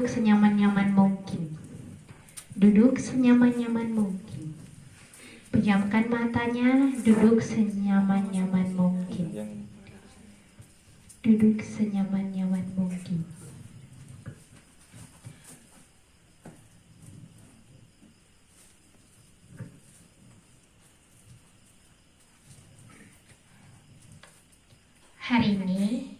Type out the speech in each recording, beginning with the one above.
duduk senyaman-nyaman mungkin. Duduk senyaman-nyaman mungkin. Pejamkan matanya, duduk senyaman-nyaman mungkin. Duduk senyaman-nyaman mungkin. Hari ini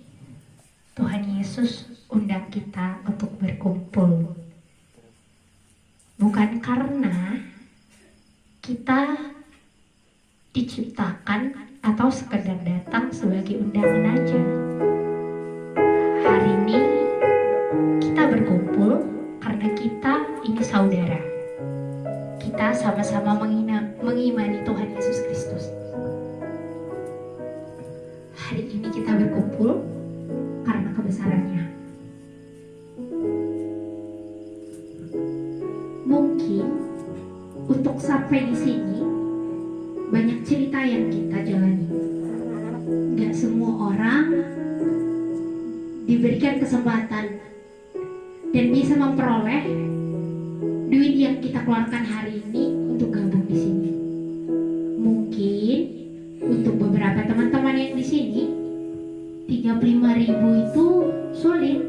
Tuhan Yesus undang kita untuk berkumpul. Bukan karena kita diciptakan atau sekedar datang sebagai undangan aja. Hari ini kita berkumpul karena kita ini saudara. Kita sama-sama mengimani Tuhan Yesus Kristus. Hari ini kita berkumpul karena kebesarannya. Mungkin untuk sampai di sini banyak cerita yang kita jalani. Gak semua orang diberikan kesempatan dan bisa memperoleh duit yang kita keluarkan hari ini untuk gabung di sini. Mungkin untuk beberapa teman-teman yang di sini 35.000 itu sulit.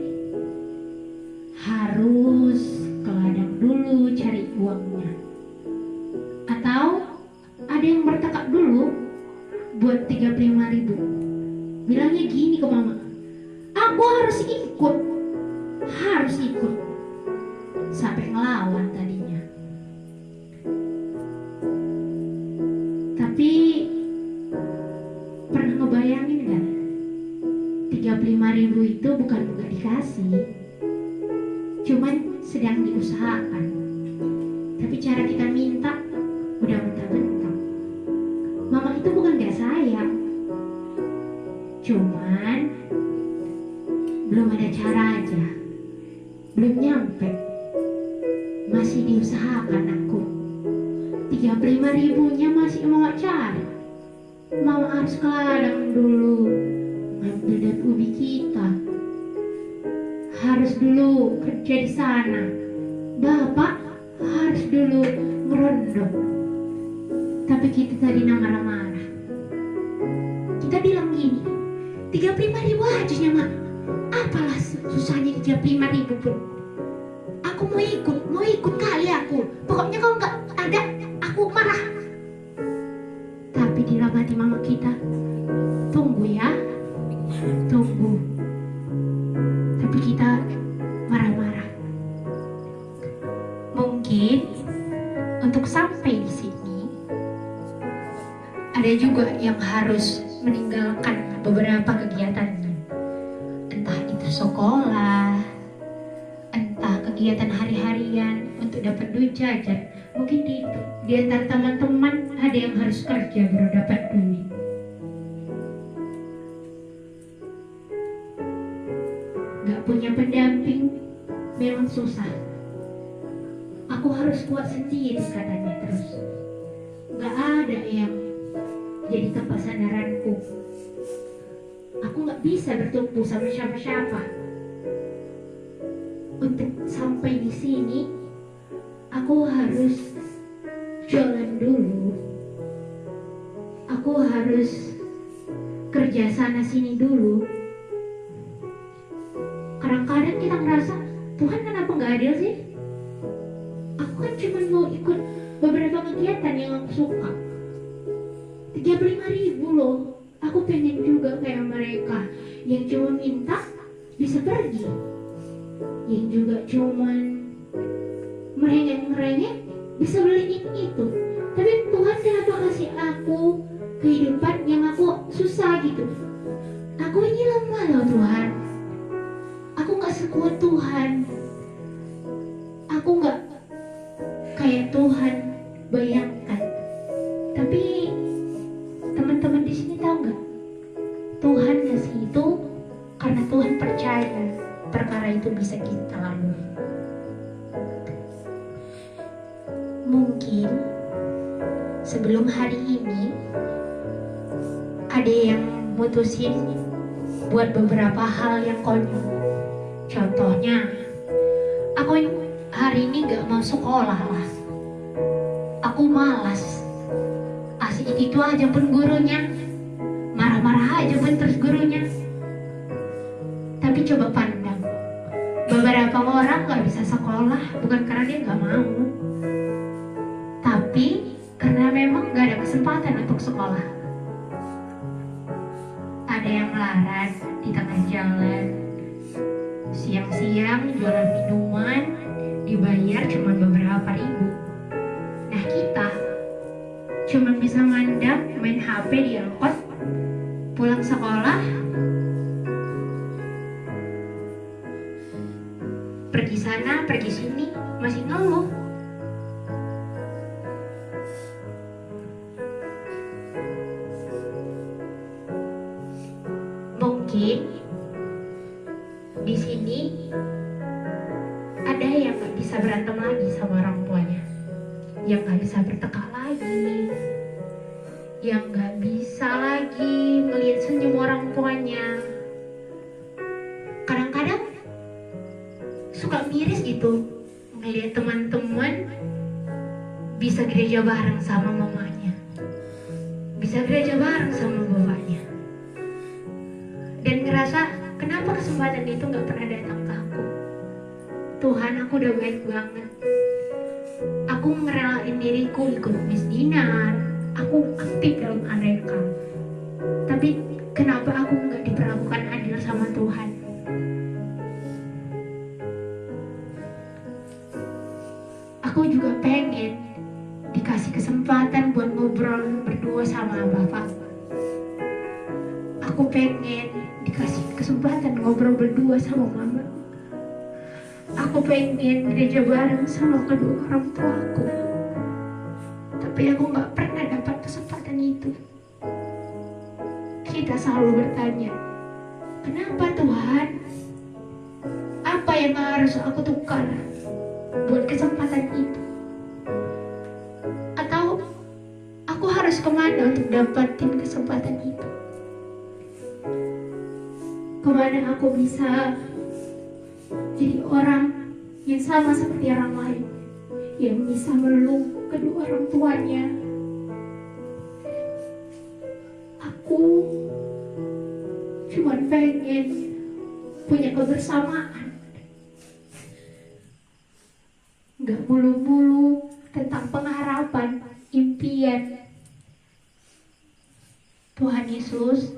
Harus ke ladang dulu cari uangnya. Atau ada yang bertekad dulu buat 35.000. Bilangnya gini ke mama, aku harus ikut. Sampai ngelawan tadinya. Tapi pernah ngebayangin gak? 35.000 itu bukan gak dikasih, cuman sedang diusahakan. Tapi cara kita minta udah bentak-bentak. Mama itu bukan gak sayang, cuman belum ada cara aja, belum nyampe, masih diusahakan aku. 35.000-nya masih mau cari. Mama harus ke ladang dulu ngambil dan ubi kita, harus dulu kerja di sana. Bapak harus dulu ngerondok. Tapi kita tadi marah-marah. Kita bilang gini, 35.000 aja ya mak. Apalah susahnya 35.000 pun. Aku mau ikut kali aku. Pokoknya kalau nggak ada, aku marah. Tapi di dalam hati mama kita, tunggu ya, tunggu. Tapi kita marah-marah. Mungkin untuk sampai di sini ada juga yang harus meninggalkan beberapa kegiatannya. Entah itu sekolah, entah kegiatan hari-harian untuk dapat duit jajan. Mungkin di antara teman-teman ada yang harus kerja baru dapat duit. Gak punya pendamping memang susah. Aku harus kuat sendiri katanya terus. Gak ada yang jadi tempat sandaranku. Aku gak bisa bertumpu sama siapa-siapa. Untuk sampai di sini, aku harus jualan dulu. Aku harus kerja sana sini dulu. Kadang-kadang kita ngerasa, Tuhan kenapa gak adil sih? Aku kan cuma mau ikut beberapa kegiatan yang aku suka. 35.000 loh. Aku pengen juga kayak mereka yang cuma minta bisa pergi, yang juga cuman merengek-merengek bisa beli ini itu. Tapi Tuhan kenapa kasih aku kehidupan yang aku susah gitu? Aku ini lemah loh Tuhan. Aku gak sekuat Tuhan. Aku gak kayak Tuhan bayangkan. Tapi teman-teman di sini tahu gak? Tuhan ngasih itu karena Tuhan percaya perkara itu bisa kita lalui. Mungkin sebelum hari ini ada yang mutusin buat beberapa hal yang konyol. Contohnya Aku hari ini gak mau sekolah lah. Aku malas. Asik itu aja pun gurunya, marah-marah aja pun terus gurunya. Tapi coba pandang, beberapa orang gak bisa sekolah bukan karena dia gak mau, tapi karena memang gak ada kesempatan untuk sekolah. Ada yang melarat di tengah jalan, siang-siang jualan minuman, dibayar cuma beberapa ribu. Nah kita cuma bisa mandang main HP di angkot, pulang sekolah, pergi sana, pergi sini, masih ngeluh. Mungkin di sini ada yang gak bisa berantem lagi sama orang tuanya, yang gak bisa bertekak lagi, yang gak bisa lagi melihat senyum orang tuanya. Kadang-kadang suka miris gitu ngelihat teman-teman bisa gereja bareng sama mamanya, bisa gereja bareng sama bapaknya, dan ngerasa kenapa kesempatan itu gak pernah datang ke aku. Tuhan, aku udah baik banget, aku ngerelain diriku ikut misdinan, aku aktif dalam ADK, tapi kenapa aku gak diperlakukan adil sama Tuhan? Aku juga pengen dikasih kesempatan buat ngobrol berdua sama Bapak. Aku pengen dikasih kesempatan ngobrol berdua sama Mama. Aku pengen gereja bareng sama kedua orang tuaku. Tapi aku gak pernah dapat kesempatan itu. Kita selalu bertanya, kenapa Tuhan? Apa yang harus aku tukar buat kesempatan itu? Atau aku harus kemana untuk dapatin kesempatan itu? Kemana aku bisa jadi orang yang sama seperti orang lain, yang bisa meluk kedua orang tuanya? Aku cuma pengen punya kebersamaan, gak mulu-mulu tentang pengharapan, impian. Tuhan Yesus,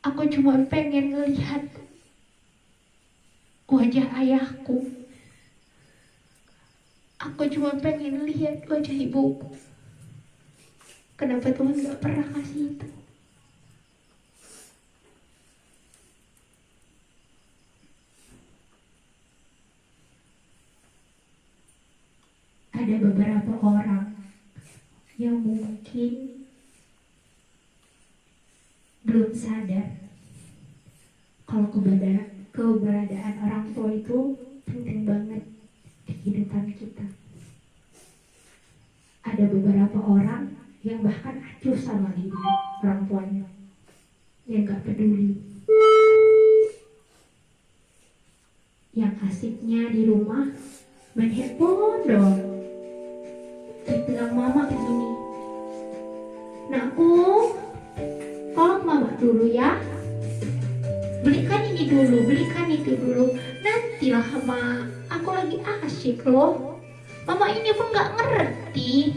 aku cuma pengen ngelihat wajah ayahku. Aku cuma pengen lihat wajah ibuku. Kenapa Tuhan gak pernah kasih itu? Ada beberapa orang yang mungkin belum sadar kalau keberadaan orang tua itu penting banget di kehidupan kita. Ada beberapa orang yang bahkan acuh sama ibu orang tuanya, yang gak peduli, yang asiknya di rumah main handphone doang. Bilang mama begini, nakku, tolong mama dulu ya, belikan ini dulu, belikan itu dulu. Nantilah ma, aku lagi asyik loh. Mama ini pun gak ngerti.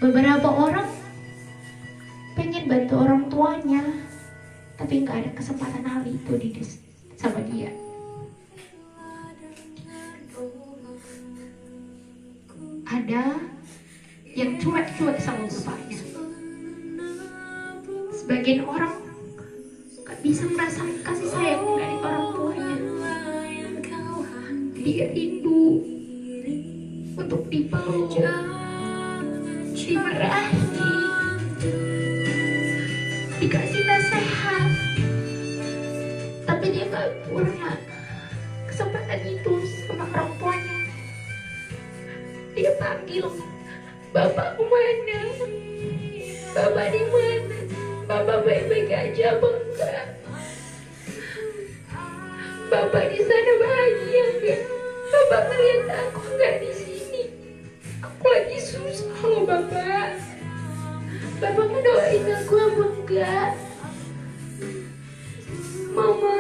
Beberapa orang pengen bantu orang tuanya, tapi gak ada kesempatan hal itu sama dia. Ada yang cuek-cuek sama bapaknya. Sebagian orang gak bisa merasakan kasih sayang dari orang tuanya. Dia rindu untuk dipeluk, dimarahi, dikasih nasihat, tapi dia gak pernah kesempatan itu sama orang tuanya. Dia panggil, Bapak kemana? Bapak di mana? Bapak baik-baik aja apa enggak? Bapak di sana bahagia Bapak ngeliat aku nggak di sini. Aku lagi susah loh Bapak. Bapak ngedoain aku apa enggak? Mama,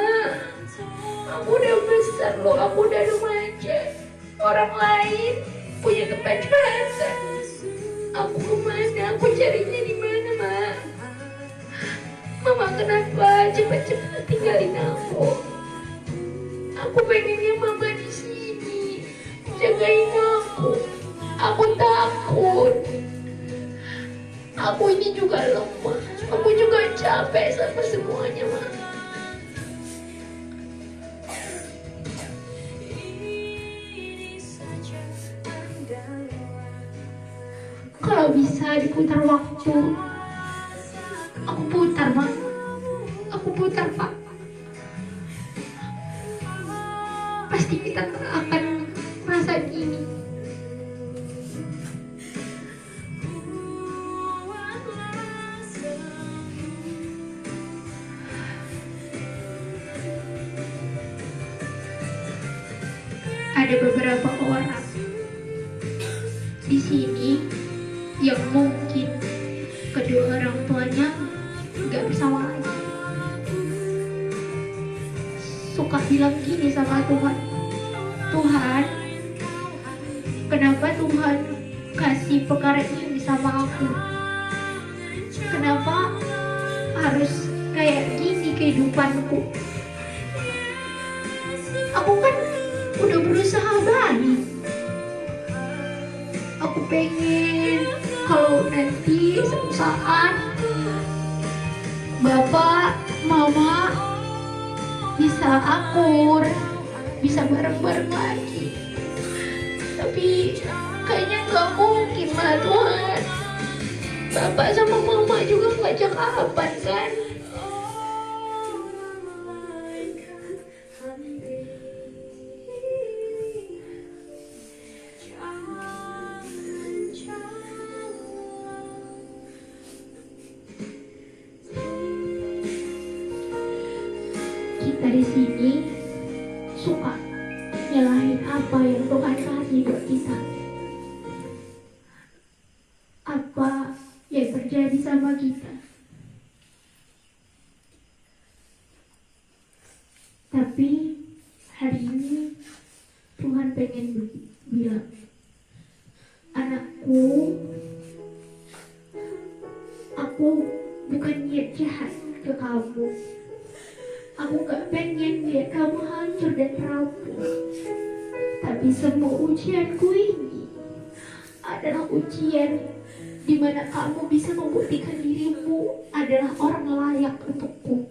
aku udah besar loh, aku udah remaja. Orang lain punya tempat curhatan. Aku kemana? Aku carinya di mana, Ma? Mama kenapa cepat-cepat tinggalin aku? Aku pengennya Mama di sini, jagain aku. Aku takut. Aku ini juga lemah. Aku juga capek sama semuanya, Ma. Kalau bisa diputar waktu, aku putar, Ma. Aku putar, Pak. Pasti kita akan merasa gini. Ada beberapa orang di sini yang mungkin kedua orang tuanya nggak bersama lagi. Suka bilang gini sama Tuhan, Tuhan, kenapa Tuhan kasih perkara ini sama aku? Kenapa harus kayak gini kehidupanku? Aku kan udah berusaha baik. Aku pengen kalau nanti suatu saat Bapak, Mama bisa akur, bisa bareng-bareng lagi. Tapi kayaknya gak mungkin lah Tuhan. Bapak sama Mama juga ngajak kapan kan? Kita di sini suka nyalahin apa yang Tuhan kasih buat kita. Apa yang terjadi sama kita. Tapi hari ini Tuhan pengen bilang, anakku, aku bukan niat jahat ke kamu. Aku gak pengen lihat kamu hancur dan rapuh. Tapi semua ujianku ini adalah ujian di mana kamu bisa membuktikan dirimu adalah orang layak untukku.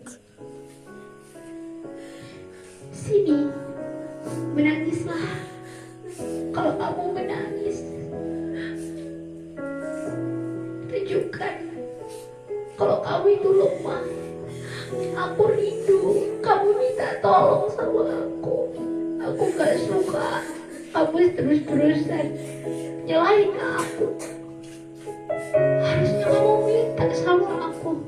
Sini, menangislah. Kalau kamu menangis, tunjukkan kalau kamu itu lemah. Aku rindu kamu minta tolong sama aku. Aku gak suka kamu terus-terusan nyalahin aku. Harusnya kamu minta sama aku.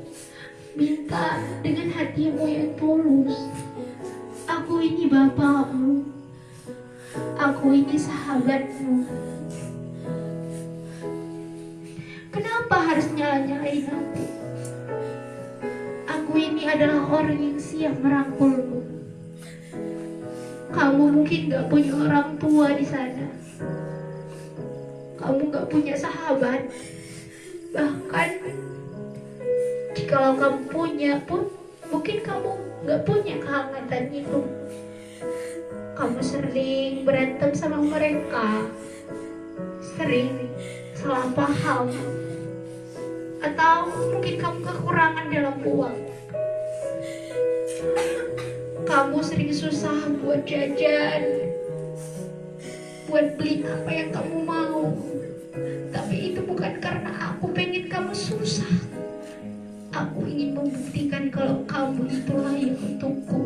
Minta dengan hatimu yang tulus. Aku ini bapakmu. Aku ini sahabatmu. Kenapa harus nyalahin aku? Aku ini adalah orang yang siap merangkulmu. Kamu mungkin gak punya orang tua di sana. Kamu gak punya sahabat. Bahkan jikalau kamu punya pun, mungkin kamu gak punya kehangatan itu. Kamu sering berantem sama mereka, sering salah paham, atau mungkin kamu kekurangan dalam uang. Kamu sering susah buat jajan, buat beli apa yang kamu mau. Tapi itu bukan karena aku pengen kamu susah. Aku ingin membuktikan kalau kamu itu layak untukku.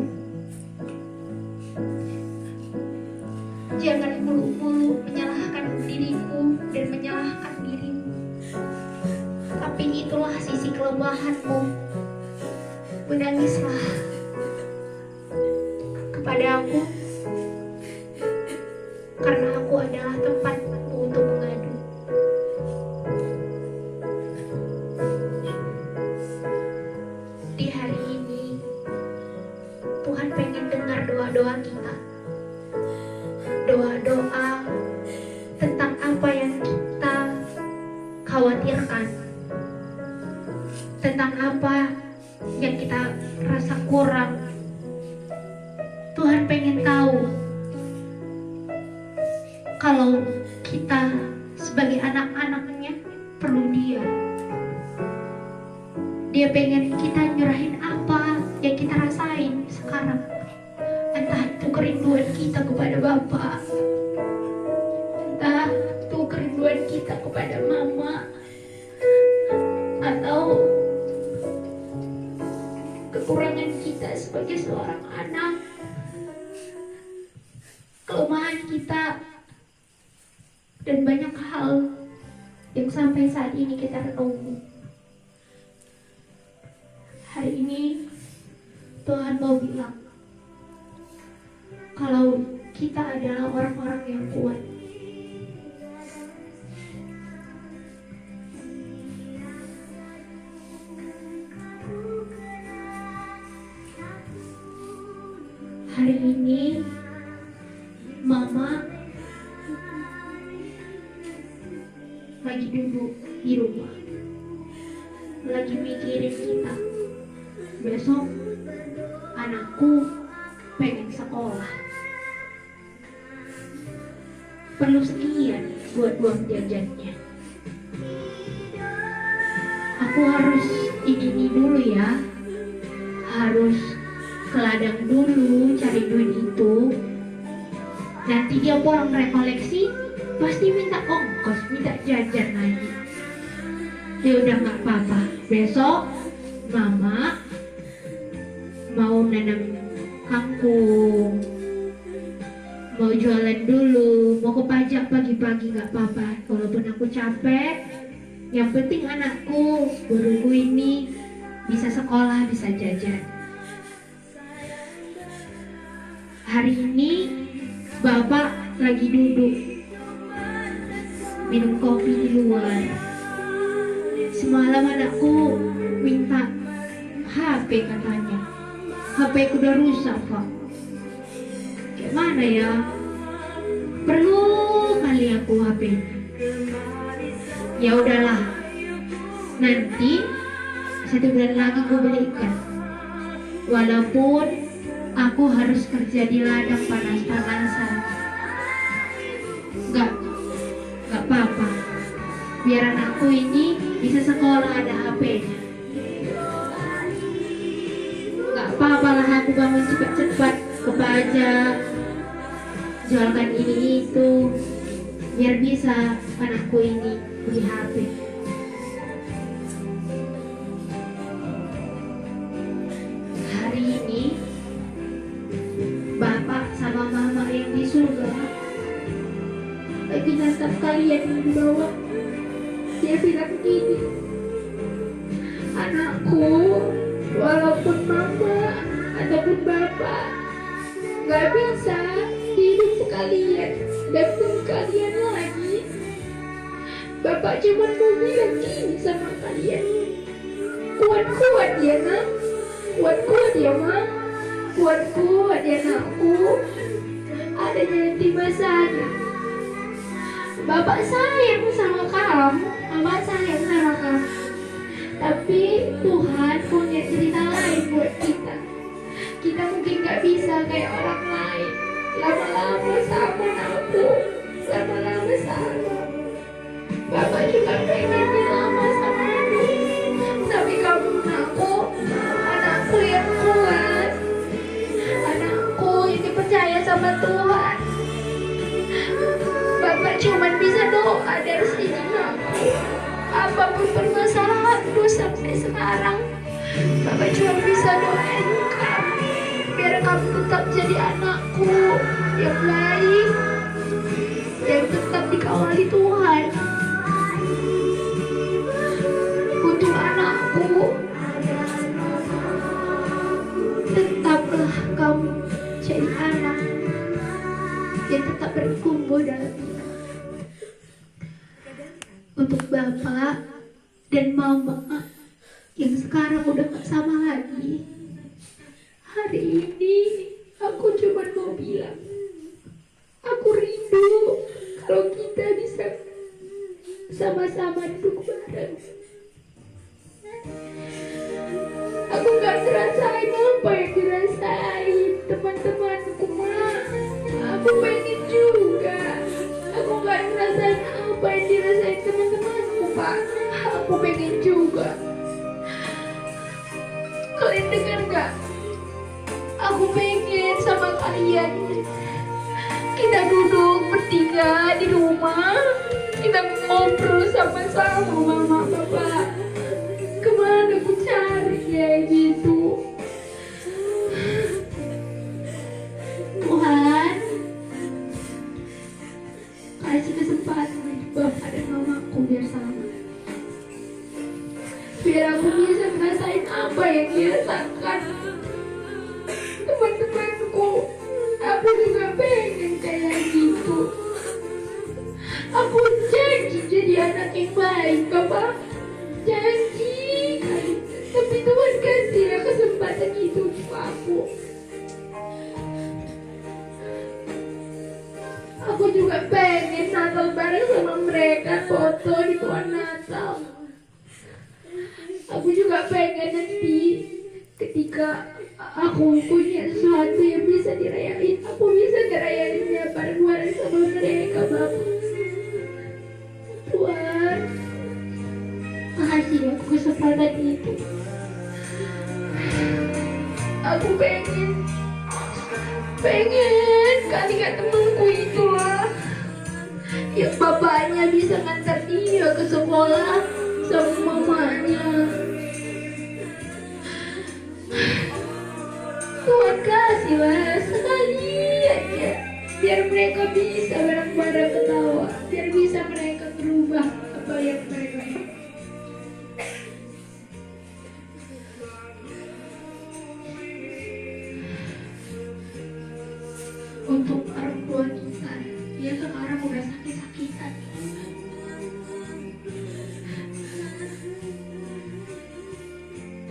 Jangan mulu-mulu menyalahkan diriku dan menyalahkan dirimu. Tapi itulah sisi kelemahanmu. Menangislah. Kepada aku, tentang apa yang kita rasa kurang. Tuhan pengen tahu kalau kita sebagai anak-anaknya perlu Dia. Dia pengen kita nyerahin apa yang kita rasain sekarang. Entah itu kerinduan kita kepada Bapa, entah itu kerinduan kita kepada Mama, atau kekurangan kita sebagai seorang anak, kelemahan kita, dan banyak hal yang sampai saat ini kita renungi. Hari ini Tuhan mau bilang kalau kita adalah orang-orang yang kuat. Hari ini Mama lagi duduk di rumah, lagi mikirin kita. Besok anakku pengen sekolah, perlu sekian buat uang jajannya. Aku harus ini dulu ya, harus ke ladang dulu cari duit itu. Nanti dia pulang rekoleksi pasti minta ongkos, minta jajan lagi. Ya udah nggak apa-apa, besok Mama mau nanam kangkung, mau jualan dulu, mau ke pajak pagi-pagi nggak apa-apa. Walaupun aku capek, yang penting anakku, guruku ini bisa sekolah, bisa jajan. Hari ini Bapak lagi duduk minum kopi di luar. Semalam anakku minta HP katanya. HP ku udah rusak, Pak. Gimana ya? Perlu kali aku HP. Ya udahlah. Nanti 1 bulan lagi gue belikan. Walaupun aku harus kerja di ladang panas-panasan. Enggak apa-apa. Biar anakku ini bisa sekolah ada HP-nya. Enggak apa-apa lah aku bangun cepat-cepat ke pajak, jualkan ini itu, biar bisa anakku ini beli HP. Hari ini Bapak sama Mama yang di surga lagi natap kalian di bawah. Dia bilang gini, anakku, walaupun Mama ataupun Bapak gak bisa hidup kalian dan tunggu kalian lagi, Bapak cuma mau bilang gini sama kalian, kuat-kuat ya nak, kuat-kuat ya Ma, kuat-kuat ya anakku, ada jalan di sana. Bapak sayang sama kamu, Mama sayang sama kamu. Tapi Tuhan punya cerita lain buat kita. Kita mungkin gak bisa kayak orang lain, lama-lama sama aku, lama-lama sama. Bapak juga pengen lama sama aku. Tapi kamu anakku yang kuat, anakku yang dipercaya sama Tuhan. Bapak cuma bisa doa dari sini aku. Apapun permasalahanku sampai sekarang, Bapak cuma bisa doain kamu, biar kamu tetap jadi anakku yang baik, yang tetap dikawali Tuhan. Untuk anakku, tetaplah kamu jadi anak yang tetap bertumbuh dalam iman. Untuk Bapak dan Mama yang sekarang udah gak sama lagi, hari ini aku cuma mau bilang, aku rindu kalau kita bisa sama-sama duduk bareng. Aku gak ngerasain apa yang dirasain teman-temanku, Mak. Aku pengen juga. Aku gak ngerasain apa yang dirasain teman-temanku, Pak. Aku pengen juga. Kalian dengar gak? Aku pengen sama kalian. Kita duduk bertiga di rumah. Kita ngobrol sama-sama, Mama, Bapak. Kemana aku cari kayak gitu? Tuhan, kasih kesempatan bagi Bapak dan Mamaku biar sama. Biar aku bisa ngerasain apa yang dirasakan teman-temanku. Aku juga pengen kayak gitu. Aku janji jadi anak yang baik, Bapak. Janji. Tapi Tuhan kasih kesempatan itu untuk aku. Aku juga pengen Natal bareng sama mereka, foto di pohon Natal. Aku juga pengen nanti ketika aku punya sesuatu yang bisa dirayain, aku bisa ngerayainnya bareng-bareng sama mereka, Bapak. Tuhan, makasih ya kesempatan itu. Aku pengen kali gak temanku itulah ya, bapaknya bisa ngantar dia ke sekolah sama mamanya. Tuhan kasihlah sekali aja biar mereka bisa bareng-bareng ketawa, biar bisa mereka berubah apa yang mereka untuk orang tua kita. Dia sekarang udah sakit-sakitan.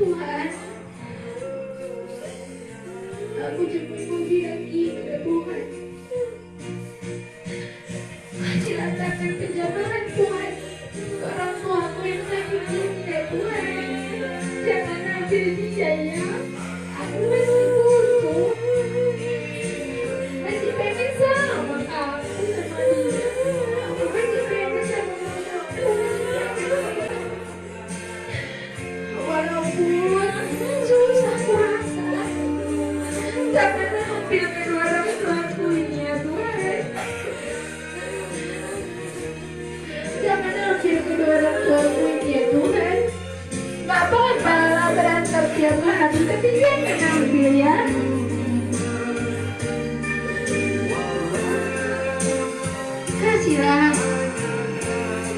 Tuhan, aku cuma mau bilang gitu, Tuhan. Kasihlah tangan kejamaan, Tuhan, ke orang tuaku yang sakit ini, ya Tuhan. Jangan ambil dia ya. Aku masih butuh. Masih pengen sama kamu, sama dia. Aku masih pengen sama kamu. Walaupun susah aku rasa. Jangan ambil kedua orang tuaku ini ya Tuhan. Jangan ambil kedua orang tuaku ini ya Tuhan. Gak apa-apa lah berantem tiap hari, tapi jangan ambil ya. Kasihlah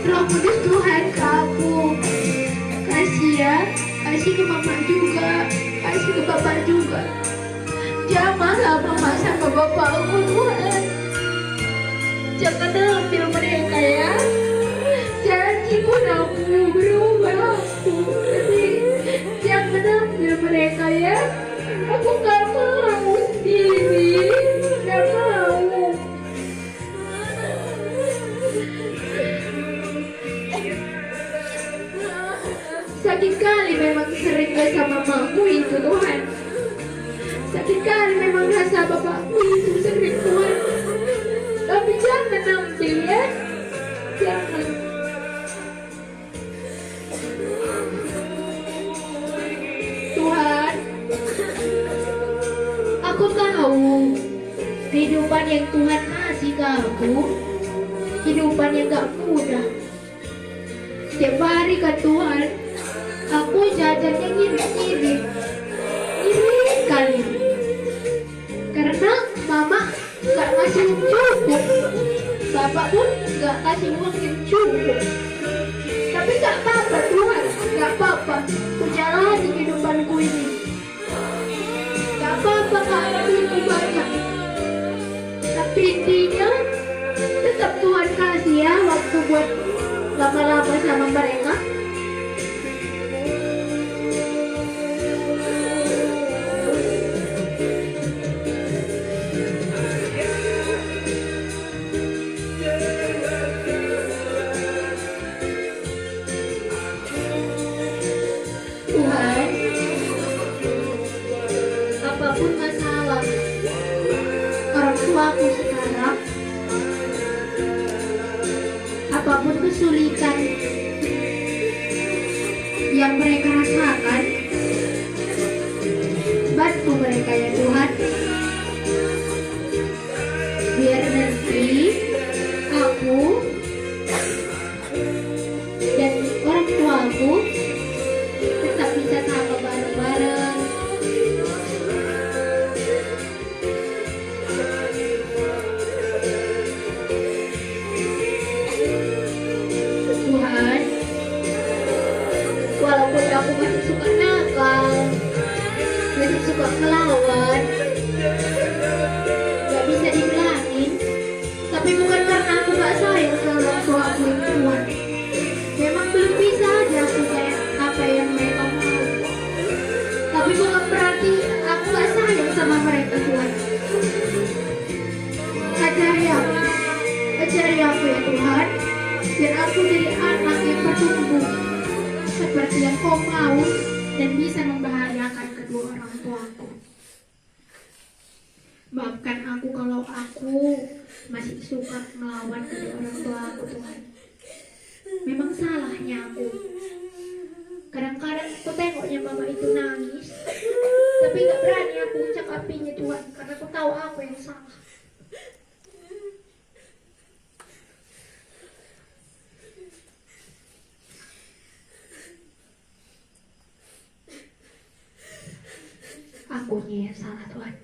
Roh Kudus Tuhan ke aku. Kasih ya, kasih ke mama juga, kasih ke bapak juga. Jamahlah mama sama bapakku, Tuhan. Jangan ambil mereka ya. Janji pun aku berubah aku, tapi jangan ambil mereka ya. Aku gak mau sendiri, gak mau. Sakit kali memang sering gak sama mamaku itu, Tuhan. Sakit kali memang rasa bapakku itu sering, Tuhan. Tapi jangan ambil ya. Jangan. Tuhan, aku tahu kehidupan yang Tuhan kasih ke aku, kehidupan yang gak mudah. Setiap hari kan Tuhan, aku jajannya ngirit-ngirit kali. Karena mama gak kasih cukup, bapak pun gak kasih uang yang cukup. Tapi gak apa-apa Tuhan, gak apa-apa. Ku jalani kehidupanku ini. Gak apa-apa karena duitku banyak. Tapi intinya tetap Tuhan kasih ya waktu buat lama-lama sama mereka. walaupun kesulitan yang mereka rasakan, bantu mereka ya Tuhan, biar nanti aku dan orang tuaku tetap bisa sama bareng-bareng. Tuhan, walaupun aku masih suka nakal, masih suka ngelawan, gak bisa dibilangin, tapi bukan karena aku gak sayang ke orang tua aku yang Tuhan. Memang belum bisa aja aku kayak apa yang mereka mau, tapi bukan berarti aku gak sayang sama mereka Tuhan. Ajari aku ya Tuhan, biar aku jadi anak yang bertumbuh seperti yang Kau mau dan bisa membahagiakan kedua orang tuaku. Maafkan aku kalau aku masih suka melawan kedua orang tuaku Tuhan. Memang salahnya aku. Kadang-kadang aku tengoknya mama itu nangis, tapi gak berani aku ucapinnya Tuhan, karena aku tahu aku yang salah. Akunya yang salah Tuhan.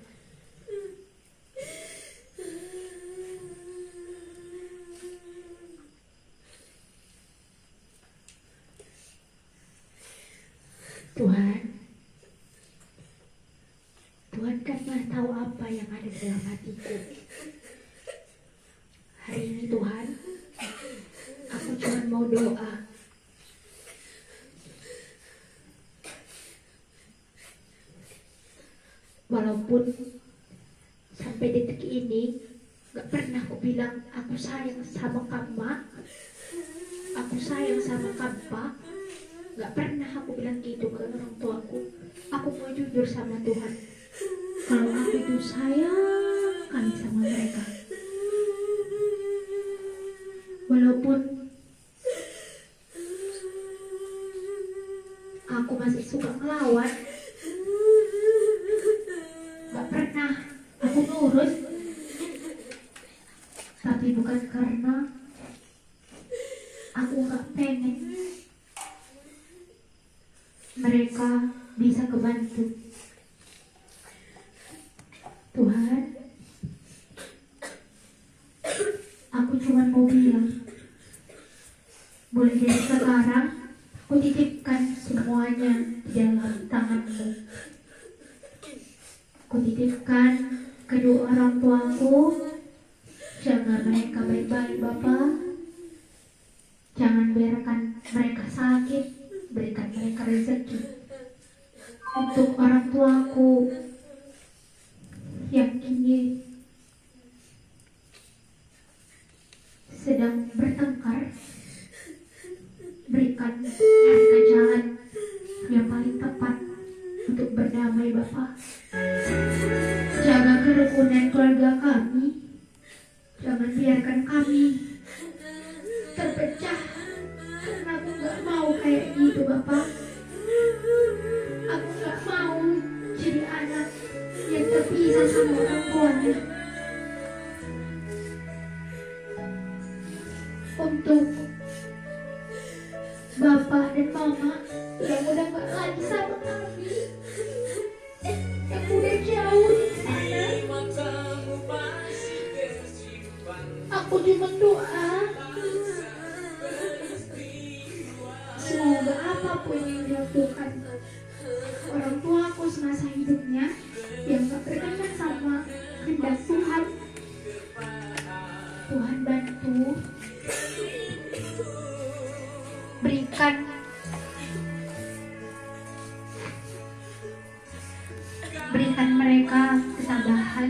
Tuhan kan Maha tahu apa yang ada dalam hatiku. Hari ini Tuhan, aku cuma mau doa. Walaupun sampai detik ini gak pernah aku bilang aku sayang sama Kama, aku sayang sama Kampa, gak pernah aku bilang gitu ke orang tuaku. Aku mau jujur sama Tuhan, kalau aku itu sayang kali sama mereka. Walaupun aku masih suka ngelawan, gak pernah aku nurut, tapi bukan karena aku gak pengen mereka bisa kebantu. Tuhan, aku cuma mau bilang, mulai dari sekarang aku titipkan semuanya di dalam tangan-Mu. Aku titipkan kedua orang tuaku, jaga mereka baik-baik Bapa. Jangan biarkan mereka sakit, berikan mereka rezeki. Untuk orang tuaku yang kini sedang bertengkar, berikan mereka jalan yang paling tepat untuk berdamai Bapa. Jaga kerukunan keluarga kami, jangan biarkan kami terpecah, karena aku gak mau kayak gitu Bapak. Aku gak mau jadi anak yang terpisah sama orang tuanya. Untuk Bapak dan Mama yang udah gak lagi sama kami, yang udah jauh di sana, aku cuma doa semoga apapun yang dilakukan orang tuaku semasa hidupnya yang gak berkenan sama kehendak Tuhan, Tuhan bantu, berikan mereka ketabahan,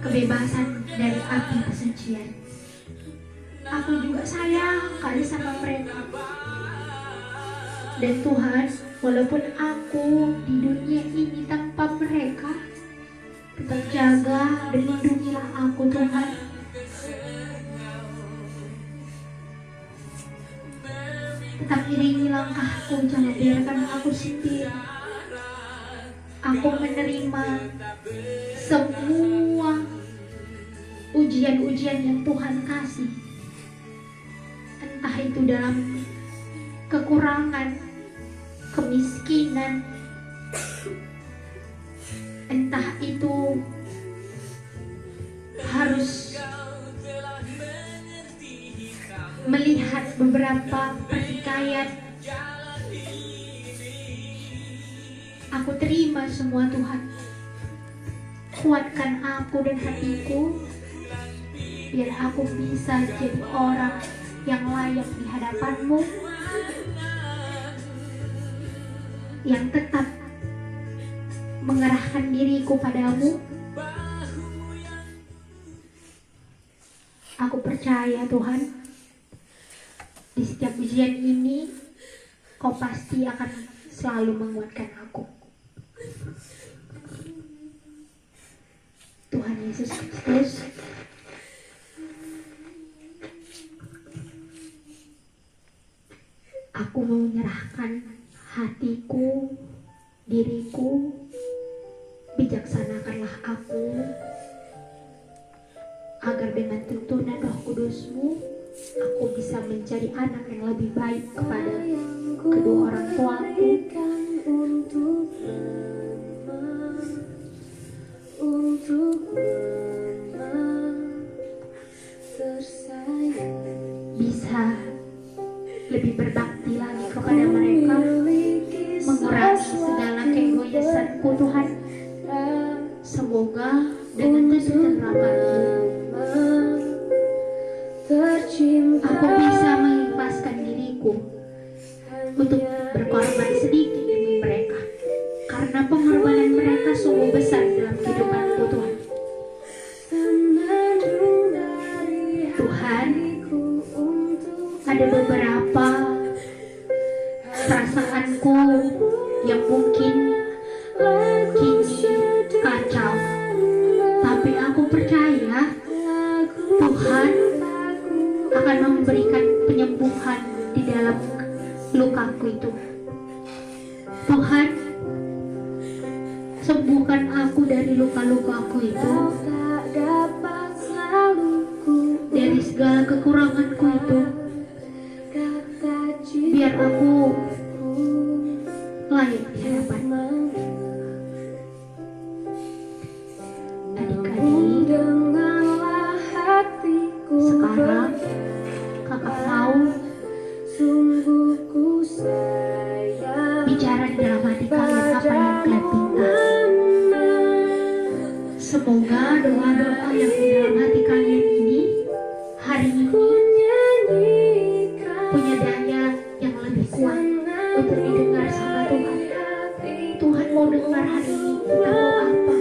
kebebasan dari api kesucian. Aku juga sayang kali sama mereka. Dan Tuhan, walaupun aku di dunia ini tanpa mereka, tetap jaga dan lindungilah aku Tuhan. Tetap iringi langkahku, jangan biarkan aku sendiri. Aku menerima semua ujian-ujian yang Tuhan kasih. Entah itu dalam kekurangan, kemiskinan, entah itu harus melihat beberapa pertikaian. Aku terima semua Tuhan. Kuatkan aku dan hatiku, biar aku bisa jadi orang yang layak di hadapan-Mu, yang tetap mengerahkan diriku padamu. Aku percaya Tuhan, di setiap ujian ini Kau pasti akan selalu menguatkan aku. Tuhan Yesus Kristus, aku mau menyerahkan hatiku, diriku. Bijaksanakanlah aku, agar dengan tuntunan Roh Kudus-Mu, aku bisa menjadi anak yang lebih baik kepada kedua orang tuaku, bisa lebih berbakti lagi kepada mereka, mengurangi segala keegoisanku Tuhan. Semoga dengan tuntunan rahmat-Mu, aku bisa mengikhlaskan diriku untuk berkorban sedikit demi mereka, karena pengorbanan mereka sungguh besar dalam kehidupanku Tuhan. Tuhan, ada beberapa perasaanku yang mungkin kini kacau, tapi aku percaya Tuhan akan memberikan penyembuhan di dalam lukaku itu. Tuhan, sembuhkan aku dari luka-lukaku itu, dari segala kekuranganku itu, biar aku layak di hadapan-Mu. Adik-adik, sekarang kakak mau bicara di dalam hati kalian apa yang kalian minta. Semoga doa-doa yang di dalam hati kalian ini hari ini punya daya yang lebih kuat untuk didengar sama Tuhan. Tuhan mau dengar hari ini kita mau apa.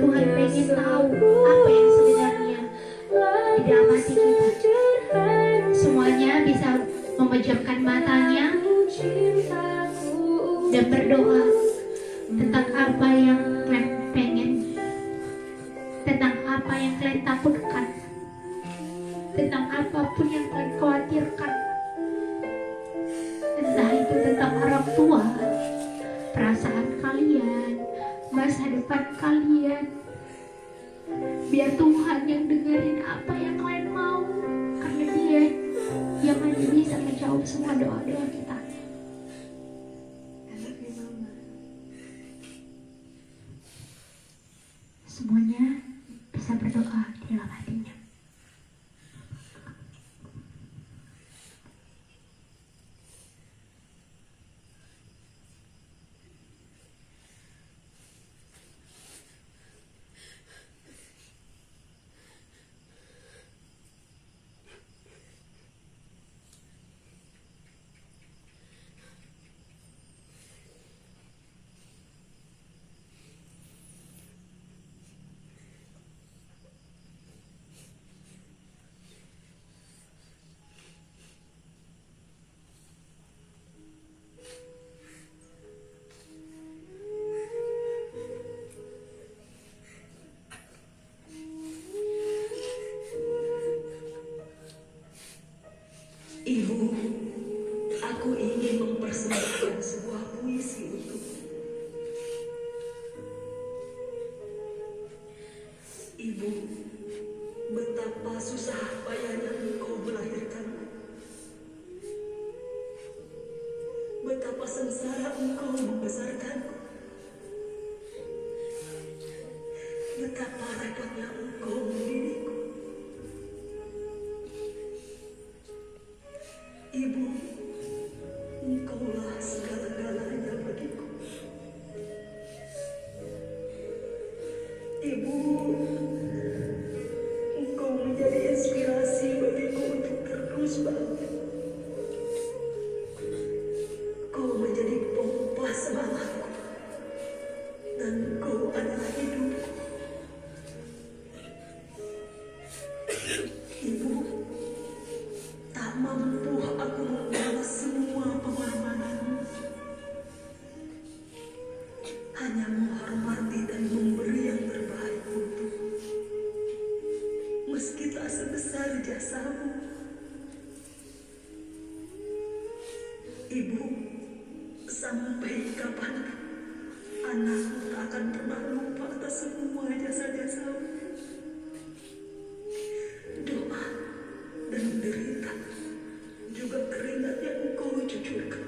Tuhan pengen tahu apa yang sebenarnya di dalam hati kita. Semuanya bisa memejamkan matanya dan berdoa tentang apa yang kalian pengen, tentang apa yang kalian takutkan, tentang apapun yang kalian khawatirkan. Entah itu tentang orang tua, perasaan kalian, masa depan kalian. Biar Tuhan yang dengerin apa yang kalian mau, karena Dia yang hanya bisa menjawab semua doa-doa kita. Semuanya bisa berdoa di dalam hatinya. mempersembahkan sebuah puisi untukmu. Ibu, betapa susah payahnya engkau melahirkanku. Betapa sengsara engkau membesarkanku. Betapa repotnya engkau mendidikku. Ibu, engkaulah segala-galanya bagiku. Ibu, engkau menjadi inspirasi bagiku untuk terus bangkit. Kau menjadi pompa semangatku, dan kau adalah hidupku. Ibu, tak mampu aku membalas semua pengorbananmu. Hanya menghormati dan memberi yang terbaik untukmu. Meski tak sebesar jasamu. Ibu, sampai kapanpun anakku tak akan pernah lupa atas semua jasa-jasamu. Doa dan derita, juga keringat yang engkau cucurkan.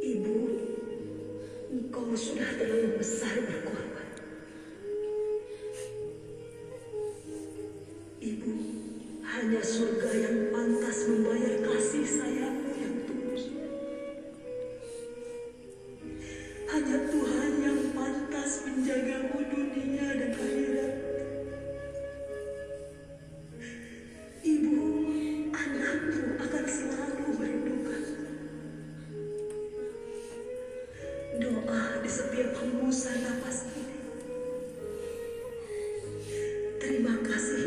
Ibu, engkau sudah terlalu besar berkorban. Ibu, hanya surga yang pantas membayar kasih sayangmu yang tulus. Hanya Tuhan yang pantas menjagamu dunia dan akhirat. Ibu, anakmu akan selalu berduka. Doa di setiap hembusan napas ini. Terima kasih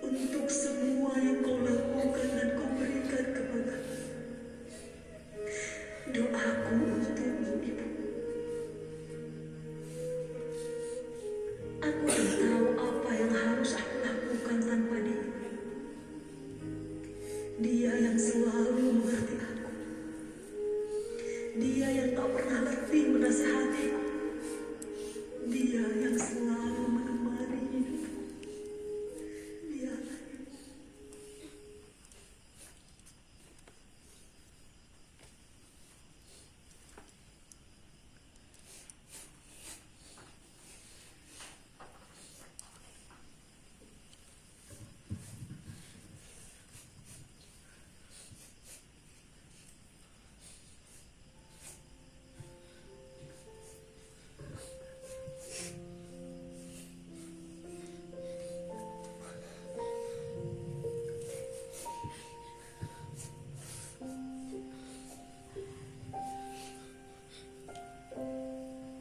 untuk semua yang kau lakukan dan kau berikan kepadaku. Doaku untukmu, Ibu. Aku tak tahu apa yang harus aku lakukan tanpa dia. Dia yang selalu mengerti aku. Dia yang tak pernah letih menasihatiku. Dia yang selalu menemani hidupku. Dialah Ibu.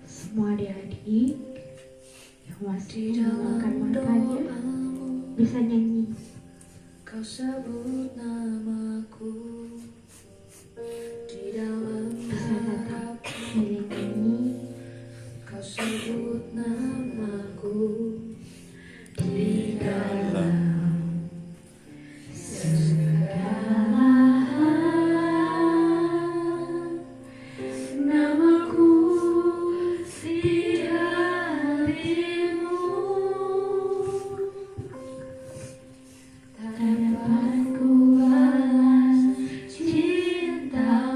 Semua adik-adik yang masih mendengarkan makanya bisa nyanyi. Kau sebut namaku di dalam Bisa tetap milik nyanyi. Kau sebut namaku di dalam segala hal. Namaku di hatimu, tak dapat ku balas cinta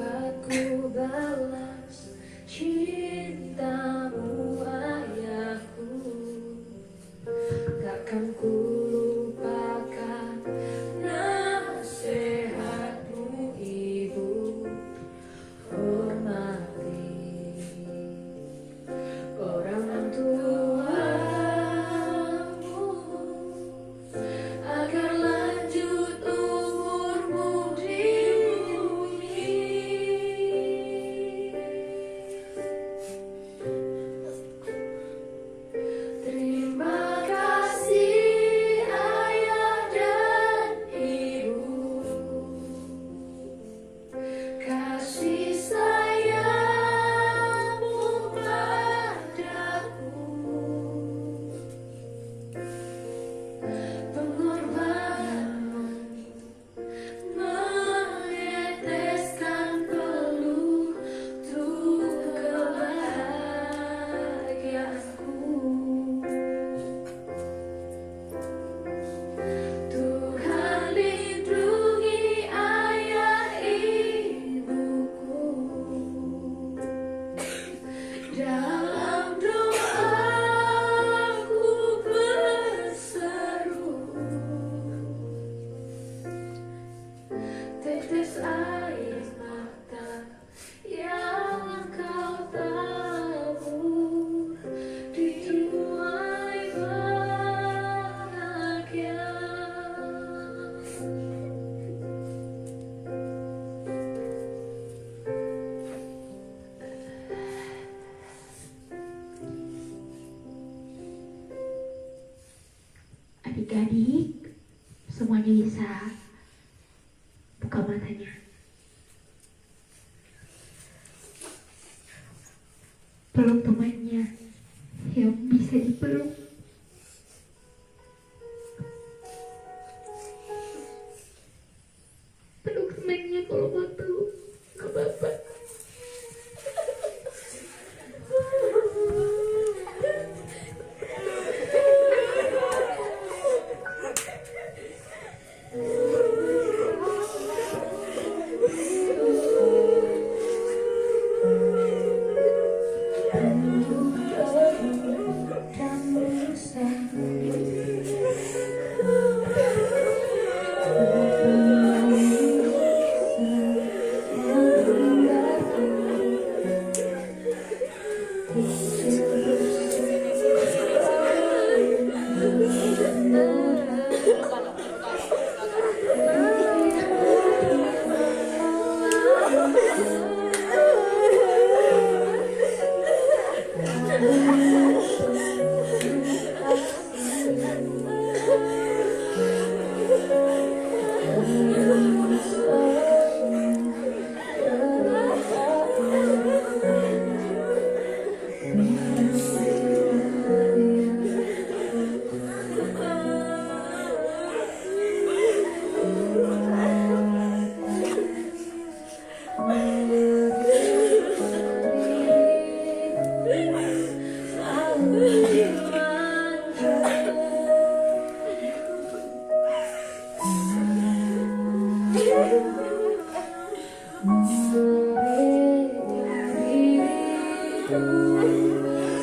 aku balas cintamu ayahku. Takkan ku lupakan nasihatmu ibu. Hormati orang tuamu agar lanjut umurmu di bumi. Terima kasih ayah dan ibu, kasih sayangmu padaku, pengorbananmu meneteskan peluh untuk kebahagiaanku. Tuhan lindungi ayah ibuku, dalam doaku berseru, tetes air mata yang kau tabur dituai bahagia. Adik-adik, semuanya bisa buka matanya. Peluk temannya yang bisa dipeluk. Peluk temannya kalau mau peluk, gak apa-apa.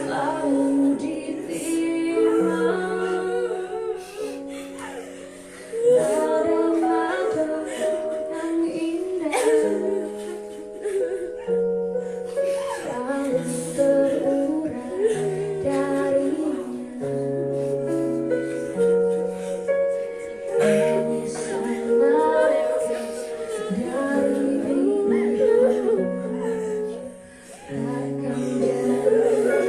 Selalu ditimbang ada mata yang indah, selalu terurai darinya. Ini sangat dari bibirmu, takkan jauh.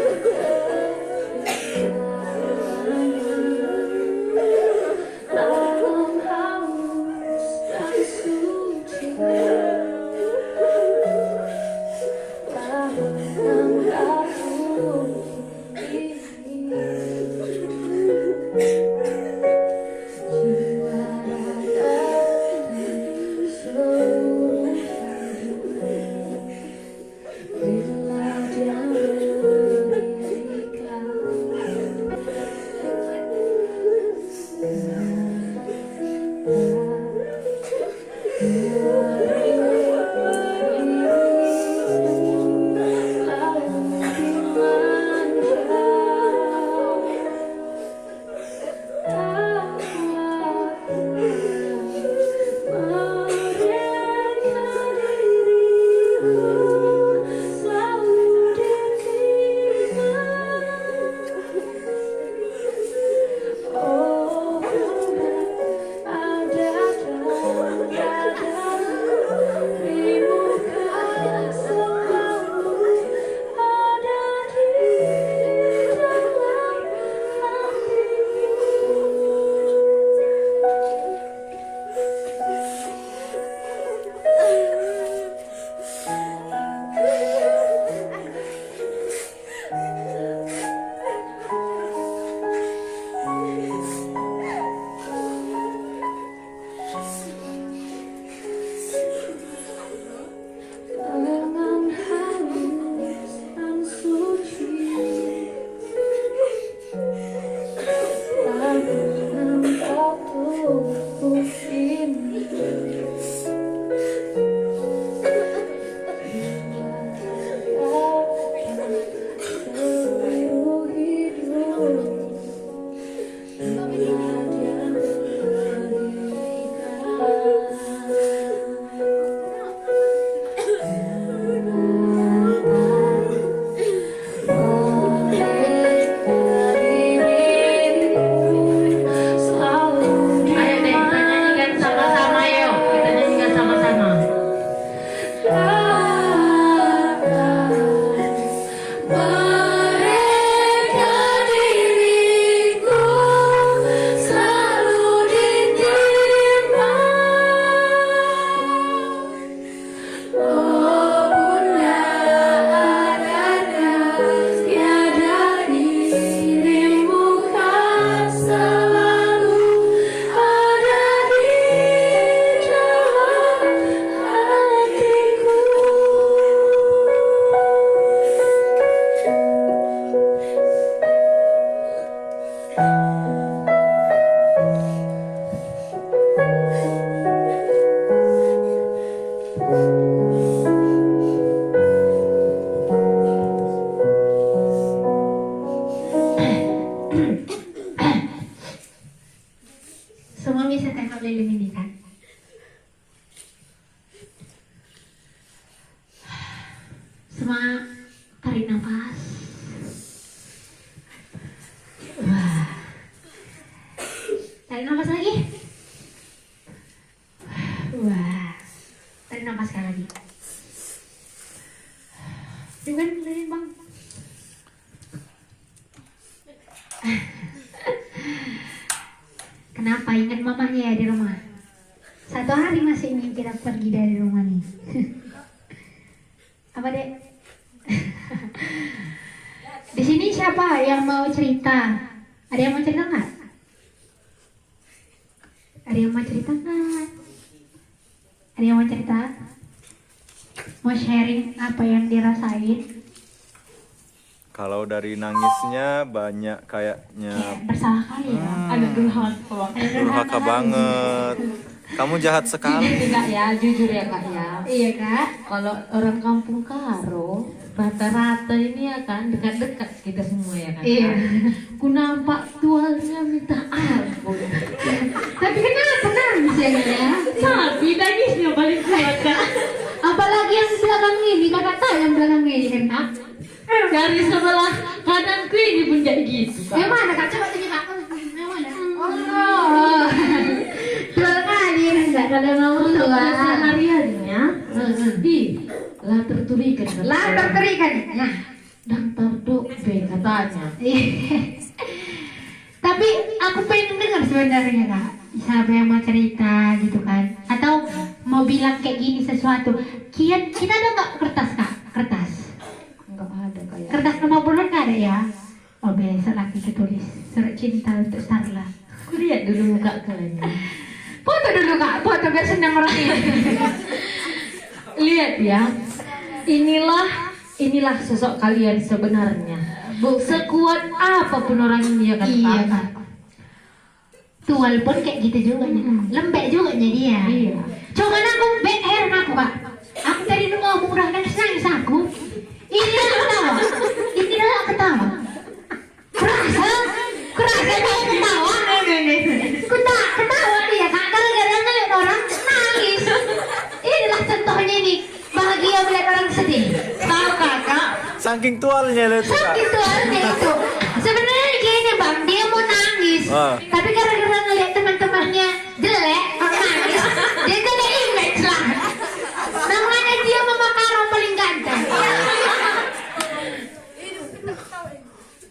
Cuma tarik nafas. Wah. Tarik nafas lagi. Wah. Tarik nafas sekali lagi. Juga dengerin bang. Kenapa ingat mamanya ya di rumah? Satu hari masih ingin kita pergi dari rumah nih. Apa dek? Di sini siapa yang mau cerita? Ada yang mau cerita nggak? Ada yang mau cerita nggak? Ada yang mau cerita? Mau sharing apa yang dirasain? Kalau dari nangisnya banyak kayaknya Kayak bersalah kali ya. Ada durhaka. durhaka banget. Kamu jahat sekali. Jujur kak ya, jujur ya kak ya. Iya kak. Kalau orang kampung Karo, rata-rata ini ya kan dekat-dekat kita semua ya kan. Iya. Ku nampak tualnya minta ampun. Tapi kenapa nangis ya kak ya? Tapi nangisnya paling kuat kak. Apalagi yang belakang ini, kakak tahu yang belakang ini kan kak? Dari sebelah kananku ini pun jadi gitu kak. Yang mana kak? Coba tunjuk kak. Yang mana? Oh. Dua kali enggak kalau ngomong tua. Kesehariannya di lah terturikan. Lah terterikan. Nah. Daftar dokter katanya. Tapi aku pengen dengar sebenarnya kak. Siapa yang mau cerita gitu kan? Atau mau bilang kayak gini sesuatu. Kian kita ada nggak kertas kak? Kertas. Enggak ada kayak. Kertas nomor bulan nggak ada ya? Oh biasa lagi tulis surat cinta untuk Starla. Aku lihat dulu muka kalian. Foto dulu kak, foto biar senang orang ini. Lihat ya. Inilah sosok kalian sebenarnya. Bu, sekuat apapun orang ini ya kan. Iya Pak? kak. Tual pun kayak gitu juga nih. Lembek juga jadi ya. Iya. Coba aku heran aku kak. Aku tadi ngomong udah nangis aku. Ini lah ketawa. Inilah ketawa. Kerasa dia ketawa. Ketawa dia kak. Gara-gara ngeliat orang nangis. Inilah contohnya nih. Bahagia melihat orang sedih. Tahu kakak? Saking tualnya itu kak. Sakit tualnya itu. Sebenarnya gini bang, dia mau nangis. Tapi gara-gara ngeliat teman-temannya jelek, nangis. Dia jadi image lah. Namanya dia Mama Karo paling ganteng.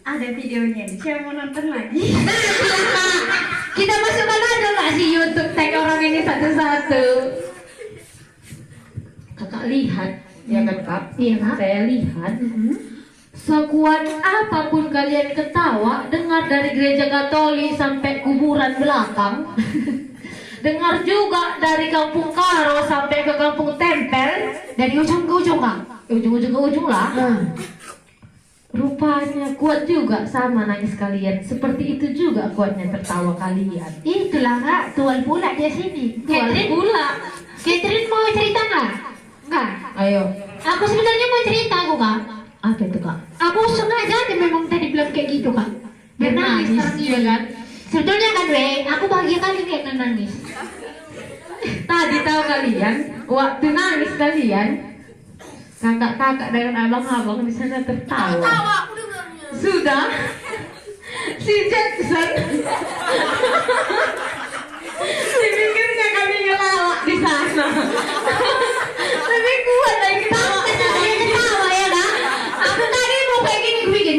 Ada videonya nih. Saya mau nonton lagi. Kita masukkan aja nggak sih YouTube tag orang ini satu-satu. Kakak lihat, ya kan kak? Iya kak. Saya lihat. Sekuat apapun kalian ketawa, dengar dari gereja Katolik sampai kuburan belakang, dengar juga dari kampung Karo sampai ke kampung Tempel, Dari ujung ke ujung kak. ujung-ujung ke ujung lah. Rupanya kuat juga sama nangis kalian. Seperti itu juga kuatnya tertawa kalian. Itulah kak, tual pula dia sini. Tual pula. Catherine mau cerita nggak? Nggak. Ayo, Aku sebenarnya mau cerita aku kak. apa itu kak? Aku sengaja dia memang tadi bilang kayak gitu kak. Biar nangis Nangis. sekarang iya kan. Sebetulnya kan aku bahagia kali lihat nangis. Tadi tahu kalian, waktu nangis kalian, kakak-kakak dan abang-abang di sana tertawa. Sudah, si Jackson, dipikirnya kami ngelawak di sana. Lebih kuat dari ketawa. Dia ketawa ya kak. Aku tadi mau kayak gini gue bikin.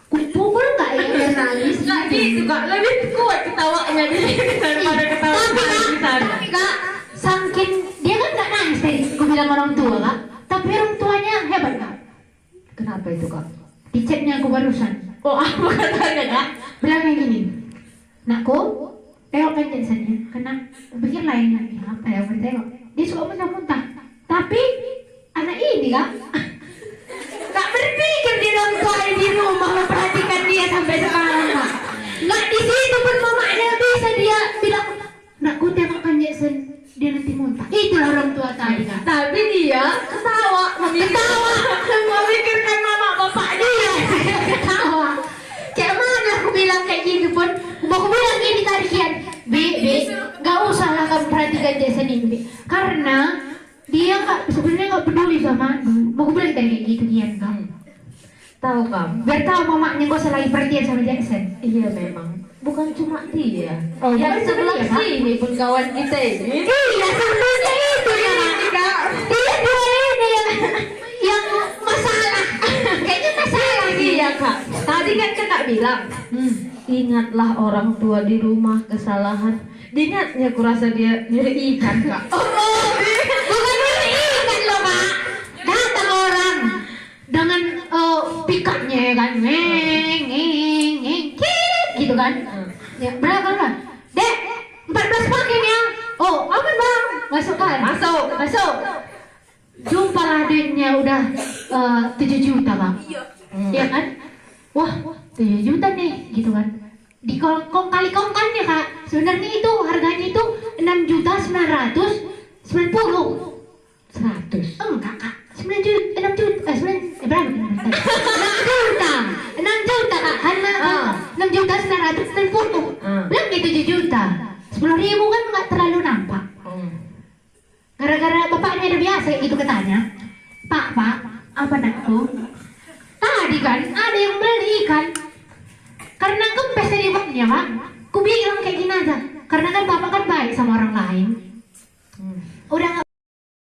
Gue pukul nggak ya biar nangis? Nggak gitu kak, lebih kuat ketawanya di sini daripada ketawa kalian di sana. Tapi kak, saking dia kan nggak nangis tadi. Gue bilang orang tua kak. Tapi orang tuanya hebat kak. Kenapa itu kak? Di chatnya aku barusan. Oh apa katanya kak? Bilang kayak gini. Nakku, tengok kan Jacksonnya. Kena pikir lain lagi. Apa ya aku tengok. Dia suka muntah-muntah. Tapi anak ini kak. Gak berpikir di orang tuanya di rumah memperhatikan dia sampai sekarang kak. Nggak di situ pun mamanya bisa dia bilang. Nakku tengok kan Jackson. Dia nanti muntah. Itulah orang tua tadi kak. Tapi dia ketawa, Ketawa. memikirkan mama bapak dia. Ketawa. Kayak mana aku bilang kayak gitu pun. Mau aku bilang gini tadi Kian. Bi, gak usah lah kamu perhatikan Jason ini. Karena dia sebenarnya nggak peduli sama aku. Mau aku bilang tadi kayak Tahu kamu? Biar tahu mamanya gak usah lagi perhatian sama Jackson. Iya memang. Bukan cuma dia. Oh, yang bukan sebelah cuma dia, Pak. sini pun kawan kita ini. Iya, satunya itu ya. Iya, dua ini yang masalah. Kayaknya masalah Iya kak. Tadi kan kakak bilang, ingatlah orang tua di rumah kesalahan. Diingatnya kurasa dia nyuri ikan kak. Bukan ini ikan loh, Pak. Datang orang dengan pikatnya kan, ngeng, gitu kan. Ya, berapa? Dek, 14 paket ya. Oh, aman bang. Masuk kan? Masuk. Jumpalah duitnya udah 7 juta bang. Iya kan? Wah, 7 juta nih, gitu kan. Di kali kongkannya kak. Sebenarnya itu harganya itu 6.990.000. 100. Enggak,